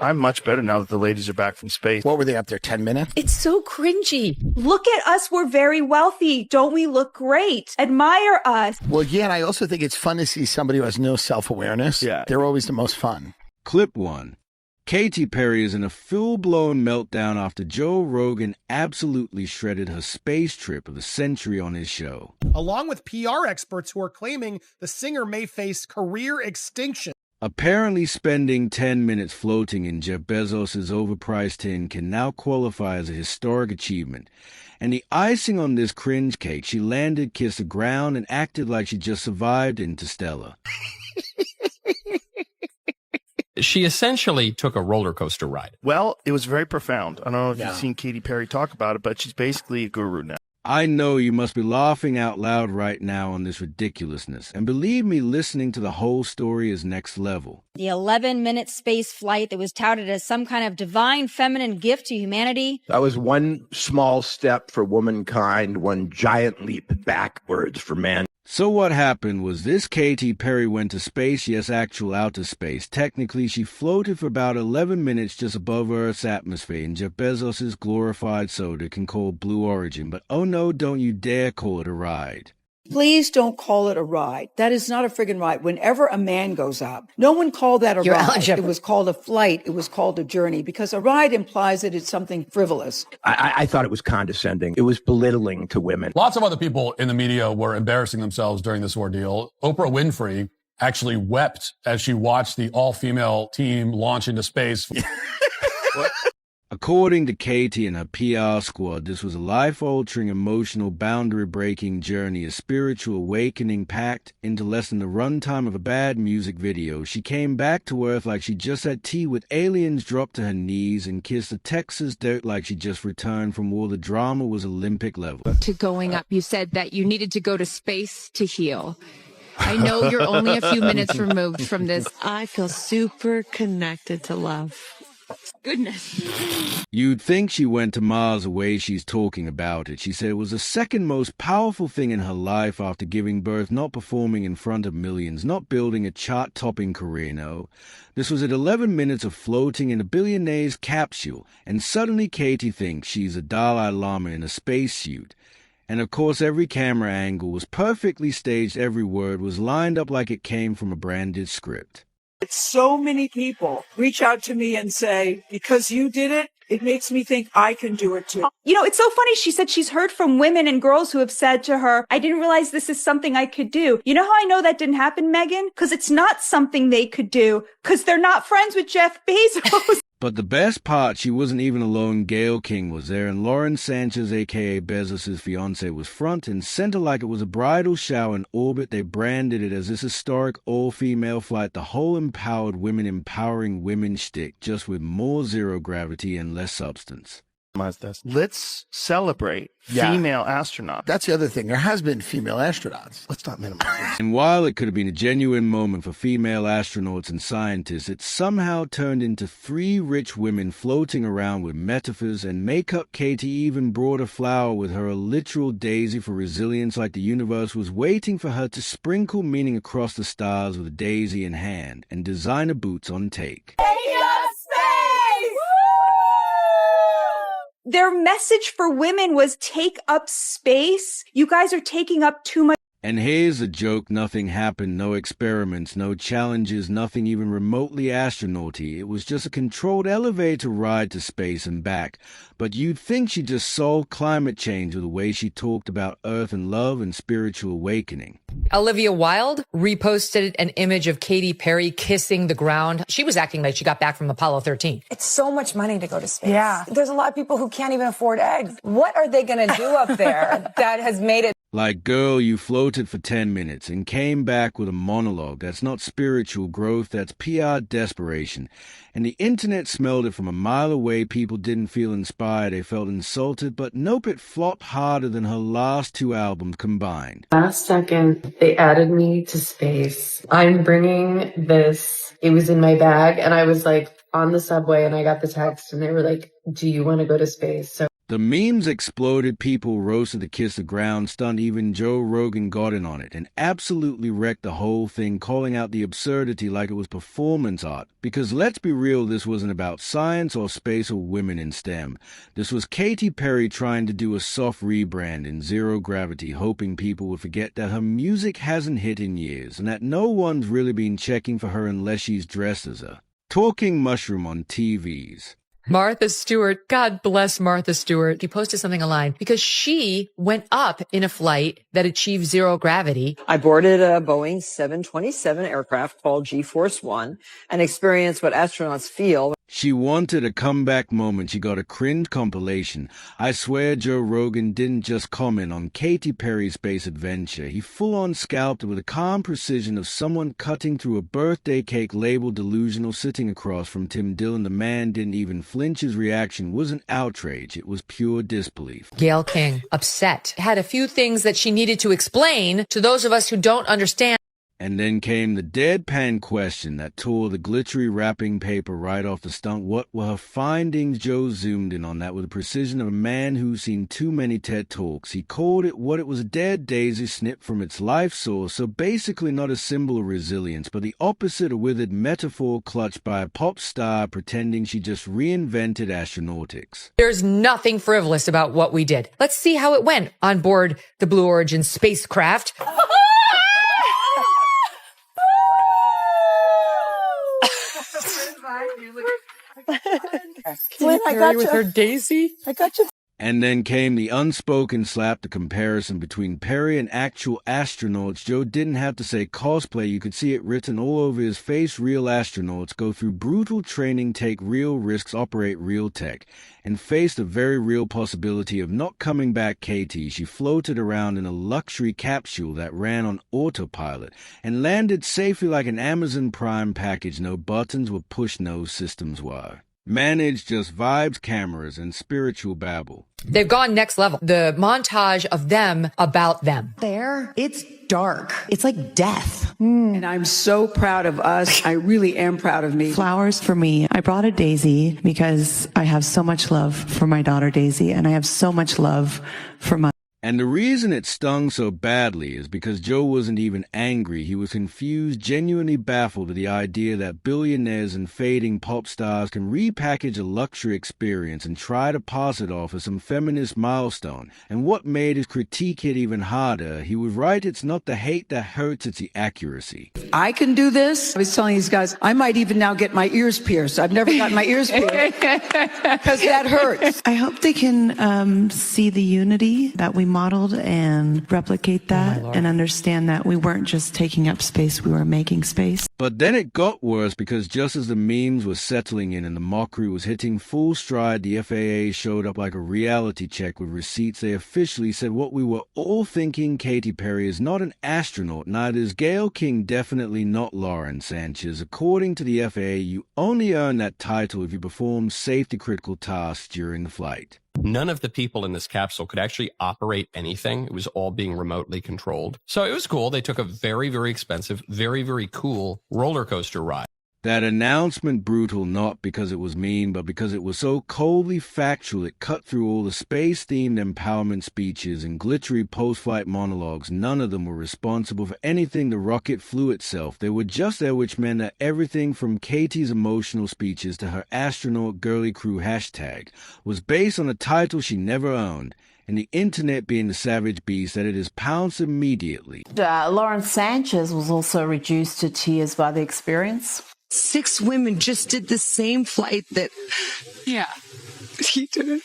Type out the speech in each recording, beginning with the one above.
I'm much better now that the ladies are back from space. What were they up there, 10 minutes? It's so cringy. Look at us. We're very wealthy. Don't we look great? Admire us. Well, yeah, and I also think it's fun to see somebody who has no self-awareness. Yeah. They're always the most fun. Clip 1. Katy Perry is in a full-blown meltdown after Joe Rogan absolutely shredded her space trip of the century on his show. Along with PR experts who are claiming the singer may face career extinction. Apparently spending 10 minutes floating in Jeff Bezos' overpriced tin can now qualify as a historic achievement. And the icing on this cringe cake, she landed, kissed the ground, and acted like she just survived Interstellar. She essentially took a roller coaster ride. Well, it was very profound. I don't know if you've seen Katy Perry talk about it, but she's basically a guru now. I know you must be laughing out loud right now on this ridiculousness. And believe me, listening to the whole story is next level. The 11-minute space flight that was touted as some kind of divine feminine gift to humanity. That was one small step for womankind, one giant leap backwards for man. So what happened was this Katy Perry went to space, yes, actual outer space. Technically, she floated for about 11 minutes just above Earth's atmosphere in Jeff Bezos' glorified soda can call Blue Origin. But oh no, don't you dare call it a ride. Please don't call it a ride. That is not a friggin' ride. Whenever a man goes up, no one called that a ride. It was called a flight. It was called a journey, because a ride implies that it's something frivolous. I thought it was condescending. It was belittling to women. Lots of other people in the media were embarrassing themselves during this ordeal. Oprah Winfrey actually wept as she watched the all-female team launch into space. According to Katy and her PR squad, this was a life-altering, emotional, boundary-breaking journey, a spiritual awakening packed into less than the runtime of a bad music video. She came back to Earth like she just had tea with aliens, dropped to her knees, and kissed the Texas dirt like she just returned from war. The drama was Olympic level. To going up, you said that you needed to go to space to heal. I know you're only a few minutes removed from this. I feel super connected to love. Goodness. You'd think she went to Mars the way she's talking about it. She said it was the second most powerful thing in her life after giving birth, not performing in front of millions, not building a chart-topping career, no. This was at 11 minutes of floating in a billionaire's capsule, and suddenly Katy thinks she's a Dalai Lama in a spacesuit. And of course every camera angle was perfectly staged, every word was lined up like it came from a branded script. So many people reach out to me and say, because you did it, it makes me think I can do it too. You know, it's so funny. She said she's heard from women and girls who have said to her, I didn't realize this is something I could do. You know how I know that didn't happen, Megan? Because it's not something they could do, because they're not friends with Jeff Bezos. But the best part, she wasn't even alone. Gayle King was there, and Lauren Sanchez, a.k.a. Bezos' fiancée, was front and center like it was a bridal shower in orbit. They branded it as this historic all-female flight, the whole empowered women empowering women shtick, just with more zero gravity and less substance. Let's celebrate female astronauts. That's the other thing. There has been female astronauts. Let's not minimize this. And while it could have been a genuine moment for female astronauts and scientists, it somehow turned into three rich women floating around with metaphors and makeup. Katy even brought a flower with her, a literal daisy for resilience, like the universe was waiting for her to sprinkle meaning across the stars with a daisy in hand and designer boots on take. Their message for women was take up space. You guys are taking up too much. And here's a joke. Nothing happened, no experiments, no challenges, nothing even remotely astronauty. It was just a controlled elevator ride to space and back. But you'd think she just solved climate change with the way she talked about Earth and love and spiritual awakening. Olivia Wilde reposted an image of Katy Perry kissing the ground. She was acting like she got back from Apollo 13. It's so much money to go to space. Yeah. There's a lot of people who can't even afford eggs. What are they going to do up there that has made it? Like, girl, you floated for 10 minutes and came back with a monologue. That's not spiritual growth, that's PR desperation. And the internet smelled it from a mile away. People didn't feel inspired, they felt insulted. But nope, it flopped harder than her last two albums combined. Last second, they added me to space. I'm bringing this. It was in my bag, and I was like on the subway, and I got the text, and they were like, do you want to go to space? So The memes exploded, people roasted the kiss the ground stunt, even Joe Rogan got in on it and absolutely wrecked the whole thing, calling out the absurdity like it was performance art. Because let's be real, this wasn't about science or space or women in STEM. This was Katy Perry trying to do a soft rebrand in Zero Gravity, hoping people would forget that her music hasn't hit in years and that no one's really been checking for her unless she's dressed as a talking mushroom on TVs. Martha Stewart, God bless Martha Stewart. She posted something online because she went up in a flight that achieved zero gravity. I boarded a Boeing 727 aircraft called G-Force One and experienced what astronauts feel. She wanted a comeback moment. She got a cringe compilation. I swear Joe Rogan didn't just comment on Katy Perry's space adventure. He full-on scalped it with the calm precision of someone cutting through a birthday cake labeled delusional sitting across from Tim Dillon. The man didn't even flinch. His reaction wasn't outrage. It was pure disbelief. Gayle King, upset, had a few things that she needed to explain to those of us who don't understand. And then came the deadpan question that tore the glittery wrapping paper right off the stunt. What were her findings? Joe zoomed in on that with the precision of a man who's seen too many TED Talks. He called it what it was, a dead daisy snipped from its life source, so basically not a symbol of resilience, but the opposite, a withered metaphor clutched by a pop star pretending she just reinvented astronautics. There's nothing frivolous about what we did. Let's see how it went on board the Blue Origin spacecraft. Flynn, I got with you. her daisy. I got you. And then came the unspoken slap, the comparison between Perry and actual astronauts. Joe didn't have to say cosplay. You could see it written all over his face. Real astronauts go through brutal training, take real risks, operate real tech, and face the very real possibility of not coming back. Katy, she floated around in a luxury capsule that ran on autopilot and landed safely like an Amazon Prime package. No buttons were pushed, no systems were managed, just vibes, cameras, and spiritual babble. They've gone next level. The montage of them about them. There, it's dark. It's like death. And I'm so proud of us. I really am proud of me. Flowers for me. I brought a daisy because I have so much love for my daughter Daisy, and I have so much love for my... And the reason it stung so badly is because Joe wasn't even angry. He was confused, genuinely baffled at the idea that billionaires and fading pop stars can repackage a luxury experience and try to pass it off as some feminist milestone. And what made his critique hit even harder, he was right, it's not the hate that hurts, it's the accuracy. I can do this. I was telling these guys, I might even now get my ears pierced. I've never gotten my ears pierced because that hurts. I hope they can see the unity that we modeled and replicate that and understand that we weren't just taking up space, we were making space. But then it got worse, because just as the memes were settling in and the mockery was hitting full stride, the FAA showed up like a reality check with receipts. They officially said what we were all thinking: Katy Perry is not an astronaut, neither is Gayle King, definitely not Lauren Sanchez. According to the FAA, you only earn that title if you perform safety-critical tasks during the flight. None of the people in this capsule could actually operate anything. It was all being remotely controlled. So it was cool. They took a very, very expensive, very, very cool roller coaster ride. That announcement brutal, not because it was mean, but because it was so coldly factual. It cut through all the space-themed empowerment speeches and glittery post-flight monologues. None of them were responsible for anything. The rocket flew itself. They were just there, which meant that everything from Katy's emotional speeches to her astronaut girly crew hashtag was based on a title she never owned. And the internet, being the savage beast that it is, pounced immediately. Lauren Sanchez was also reduced to tears by the experience. 6 women just did the same flight that, he did.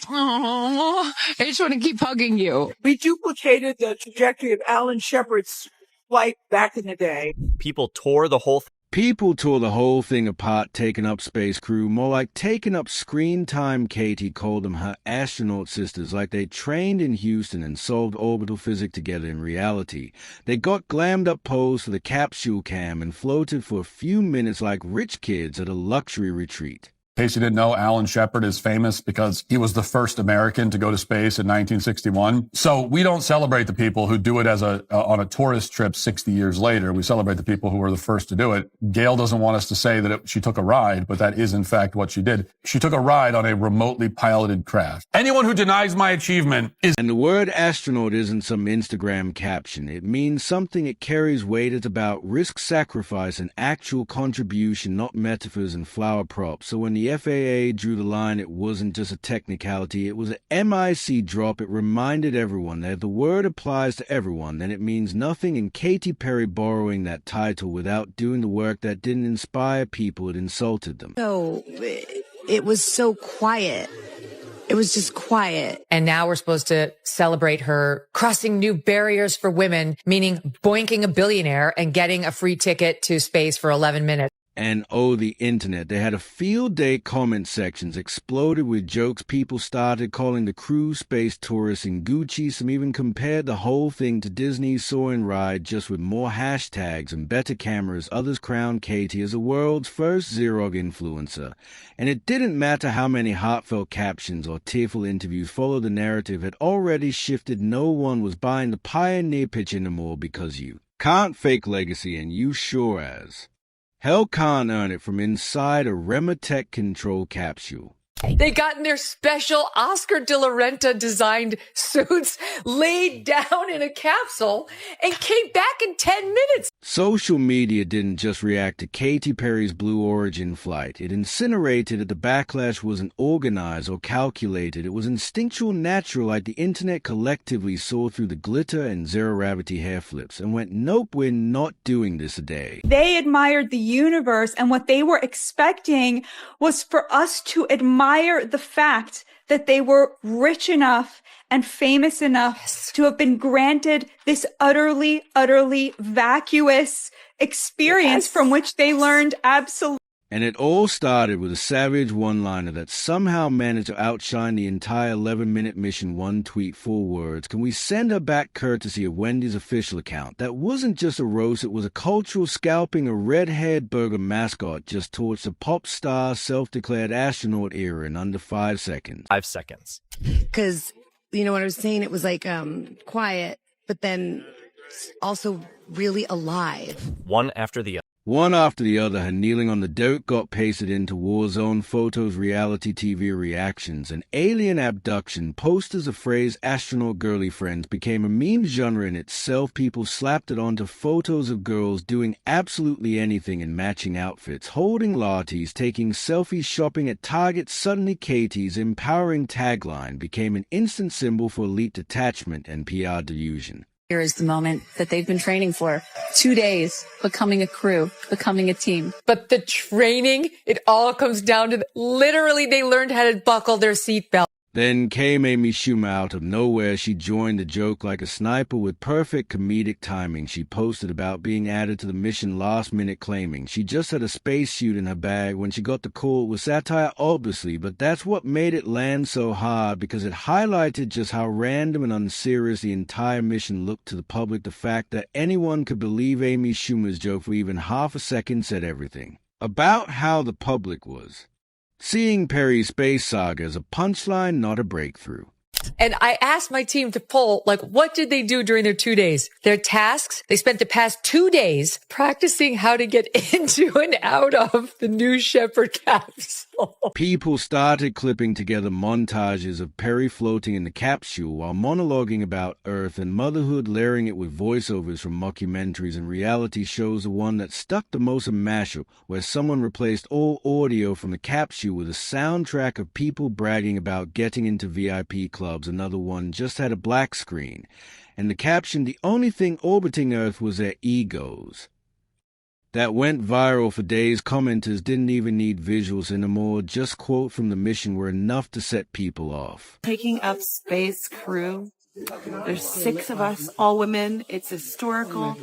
Oh, I just want to keep hugging you. We duplicated the trajectory of Alan Shepard's flight back in the day. People tore the whole thing apart, taking up space crew, more like taking up screen time. Katy called them her astronaut sisters, like they trained in Houston and solved orbital physics together in reality. They got glammed up pose for the capsule cam and floated for a few minutes like rich kids at a luxury retreat. In case you didn't know, Alan Shepard is famous because he was the first American to go to space in 1961. So we don't celebrate the people who do it as on a tourist trip 60 years later. We celebrate the people who were the first to do it. Gail doesn't want us to say that she took a ride, but that is in fact what she did. She took a ride on a remotely piloted craft. Anyone who denies my achievement is... And the word astronaut isn't some Instagram caption. It means something, it carries weight. It's about risk, sacrifice, and actual contribution, not metaphors and flower props. So when the FAA drew the line, it wasn't just a technicality, it was an MIC drop. It reminded everyone that if the word applies to everyone, then it means nothing, and Katy Perry borrowing that title without doing the work that didn't inspire people, it insulted them. So, it was so quiet. It was just quiet. And now we're supposed to celebrate her crossing new barriers for women, meaning boinking a billionaire and getting a free ticket to space for 11 minutes. And oh, the internet. They had a field day. Comment sections exploded with jokes. People started calling the crew space tourists in Gucci. Some even compared the whole thing to Disney's Soarin' Ride, just with more hashtags and better cameras. Others crowned Katy as the world's first Zerog influencer. And it didn't matter how many heartfelt captions or tearful interviews followed. The narrative had already shifted. No one was buying the pioneer pitch anymore because you can't fake legacy, and you sure as hell can't earn it from inside a Rematech control capsule. They got in their special Oscar de la Renta designed suits, laid down in a capsule, and came back in 10 minutes. Social media didn't just react to Katy Perry's Blue Origin flight. It incinerated that the backlash wasn't organized or calculated. It was instinctual, natural, like the internet collectively saw through the glitter and zero-gravity hair flips and went, nope, we're not doing this today. They admired the universe, and what they were expecting was for us to admire the fact that they were rich enough and famous enough to have been granted this utterly, utterly vacuous experience from which they learned absolutely. And it all started with a savage one-liner that somehow managed to outshine the entire 11-minute mission. One tweet, 4 words. Can we send her back courtesy of Wendy's official account? That wasn't just a roast, it was a cultural scalping. A red-haired burger mascot just torched a pop star, self-declared astronaut era in under 5 seconds. 5 seconds. Because, you know what I was saying? It was like quiet, but then also really alive. One after the other. One after the other, her kneeling on the dirt got pasted into Warzone photos, reality TV reactions, and alien abduction. Posters of phrase astronaut girly friends became a meme genre in itself. People slapped it onto photos of girls doing absolutely anything in matching outfits, holding lattes, taking selfies, shopping at Target. Suddenly Katy's empowering tagline became an instant symbol for elite detachment and PR delusion. Here is the moment that they've been training for. 2 days, becoming a crew, becoming a team. But the training, it all comes down to literally they learned how to buckle their seatbelt. Then came Amy Schumer out of nowhere. She joined the joke like a sniper with perfect comedic timing. She posted about being added to the mission last minute, claiming she just had a spacesuit in her bag. When she got the call, it was satire, obviously, but that's what made it land so hard, because it highlighted just how random and unserious the entire mission looked to the public. The fact that anyone could believe Amy Schumer's joke for even half a second said everything about how the public was seeing Perry's space saga as a punchline, not a breakthrough. And I asked my team to poll, like, what did they do during their 2 days? Their tasks, they spent the past 2 days practicing how to get into and out of the New Shepard capsule. People started clipping together montages of Perry floating in the capsule while monologuing about Earth and motherhood, layering it with voiceovers from mockumentaries and reality shows. The one that stuck the most, a mashup, where someone replaced all audio from the capsule with a soundtrack of people bragging about getting into VIP clubs. Another one just had a black screen, and the caption, the only thing orbiting Earth was their egos. That went viral for days. Commenters didn't even need visuals anymore. Just quote from the mission were enough to set people off. Taking up space crew. There's 6 of us, all women. It's a historical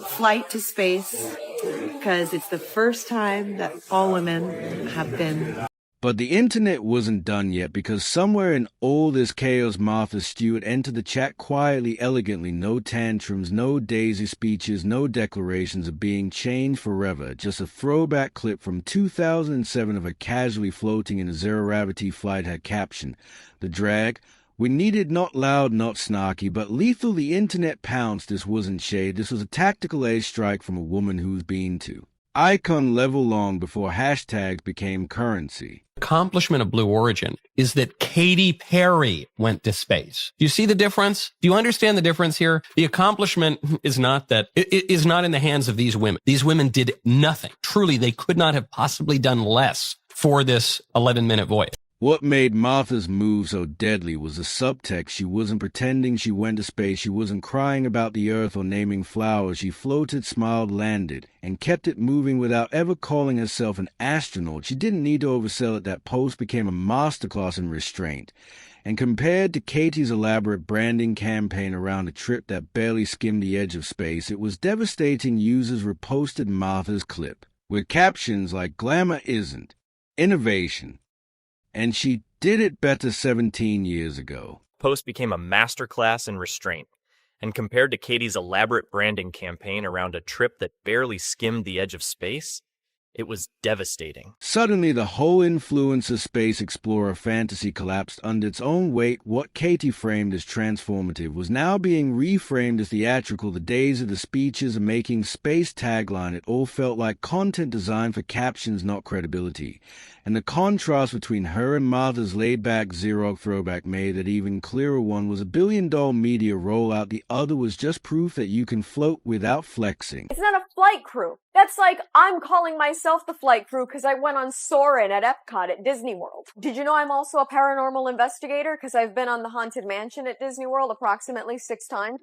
flight to space because it's the first time that all women have been. But the internet wasn't done yet, because somewhere in all this chaos, Martha Stewart entered the chat quietly, elegantly. No tantrums, no daisy speeches, no declarations of being changed forever. Just a throwback clip from 2007 of her casually floating in a zero-gravity flight had captioned, "The drag. We needed not loud, not snarky, but lethal." The internet pounced. This wasn't shade. This was a tactical airstrike from a woman who's been to icon level long before hashtags became currency. Accomplishment of Blue Origin is that Katy Perry went to space. Do you see the difference? Do you understand the difference here? The accomplishment is not that, it is not in the hands of these women. These women did nothing. Truly, they could not have possibly done less for this 11-minute voyage. What made Martha's move so deadly was the subtext. She wasn't pretending she went to space. She wasn't crying about the earth or naming flowers. She floated, smiled, landed, and kept it moving without ever calling herself an astronaut. She didn't need to oversell it. That post became a masterclass in restraint. And compared to Katy's elaborate branding campaign around a trip that barely skimmed the edge of space, it was devastating. Users reposted Martha's clip with captions like "Glamour isn't innovation, and she did it better 17 years ago." Post became a masterclass in restraint, and compared to Katy's elaborate branding campaign around a trip that barely skimmed the edge of space, it was devastating. Suddenly, the whole influencer space explorer fantasy collapsed under its own weight. What Katy framed as transformative was now being reframed as theatrical. The days of the speeches and making space tagline, it all felt like content designed for captions, not credibility. And the contrast between her and Martha's laid-back Xerox throwback made that even clearer. One was a billion-dollar media rollout. The other was just proof that you can float without flexing. It's not a flight crew. That's like I'm calling myself the flight crew because I went on Soarin' at Epcot at Disney World. Did you know I'm also a paranormal investigator because I've been on the Haunted Mansion at Disney World approximately 6 times?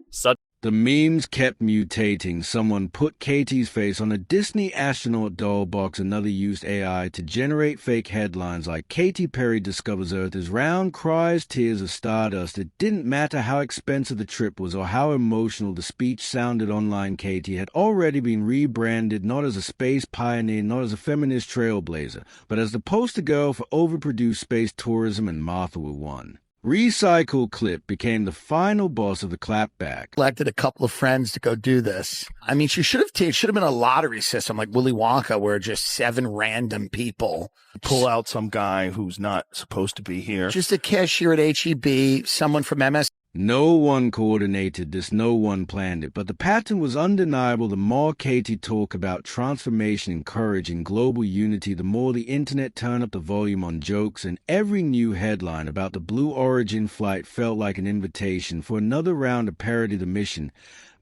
The memes kept mutating. Someone put Katy's face on a Disney astronaut doll box. Another used AI to generate fake headlines like "Katy Perry discovers Earth is round, cries tears of stardust." It didn't matter how expensive the trip was or how emotional the speech sounded online. Katy had already been rebranded not as a space pioneer, not as a feminist trailblazer, but as the poster girl for overproduced space tourism, and Martha were one. Recycle clip became the final boss of the clapback. Elected a couple of friends to go do this. I mean, she should have been a lottery system like Willy Wonka, where just 7 random people pull out some guy who's not supposed to be here. Just a cashier at H-E-B, someone from MS. No one coordinated this, no one planned it, but the pattern was undeniable. The more Katy talked about transformation and courage and global unity, the more the internet turned up the volume on jokes, and every new headline about the Blue Origin flight felt like an invitation for another round of parody. The mission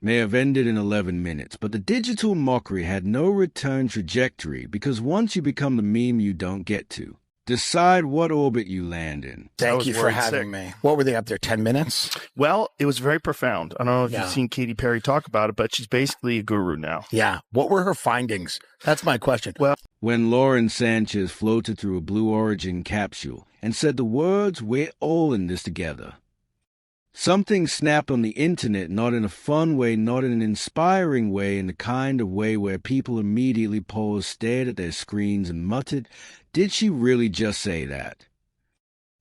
may have ended in 11 minutes, but the digital mockery had no return trajectory, because once you become the meme, you don't get to decide what orbit you land in. Thank you for having me. What were they up there, 10 minutes? Well, it was very profound. I don't know if you've seen Katy Perry talk about it, but she's basically a guru now. Yeah. What were her findings? That's my question. Well, when Lauren Sanchez floated through a Blue Origin capsule and said the words, "We're all in this together," something snapped on the internet, not in a fun way, not in an inspiring way, in the kind of way where people immediately paused, stared at their screens, and muttered, "Did she really just say that?"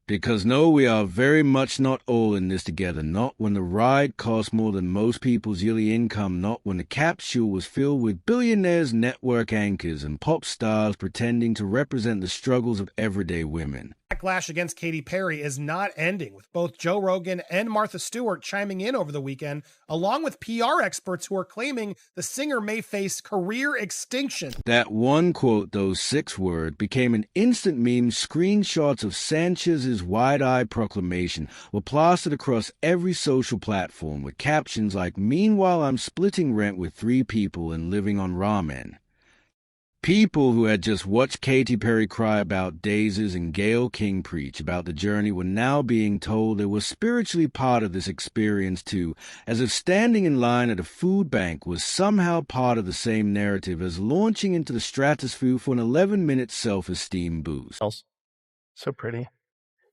Because no, we are very much not all in this together. Not when the ride cost more than most people's yearly income. Not when the capsule was filled with billionaires, network anchors, and pop stars pretending to represent the struggles of everyday women. Backlash against Katy Perry is not ending, with both Joe Rogan and Martha Stewart chiming in over the weekend, along with PR experts who are claiming the singer may face career extinction. That one quote, those 6 words, became an instant meme. Screenshots of Sanchez's wide-eyed proclamation were plastered across every social platform with captions like, "Meanwhile, I'm splitting rent with 3 people and living on ramen." People who had just watched Katy Perry cry about daisies and Gayle King preach about the journey were now being told they were spiritually part of this experience too, as if standing in line at a food bank was somehow part of the same narrative as launching into the stratosphere for an 11-minute self-esteem boost. So pretty.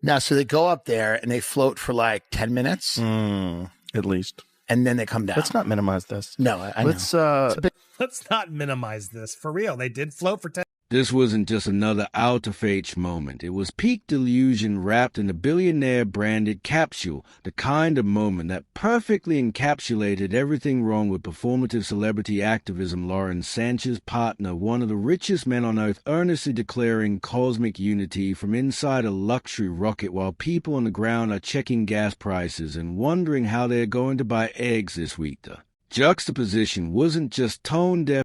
Now, so they go up there and they float for like 10 minutes? At least. And then they come down. Let's not minimize this. No, I know. Let's not minimize this. For real, they did float for 10. This wasn't just another out-of-age moment. It was peak delusion wrapped in a billionaire-branded capsule, the kind of moment that perfectly encapsulated everything wrong with performative celebrity activism. Lauren Sanchez's partner, one of the richest men on earth, earnestly declaring cosmic unity from inside a luxury rocket while people on the ground are checking gas prices and wondering how they're going to buy eggs this week. The juxtaposition wasn't just tone-deaf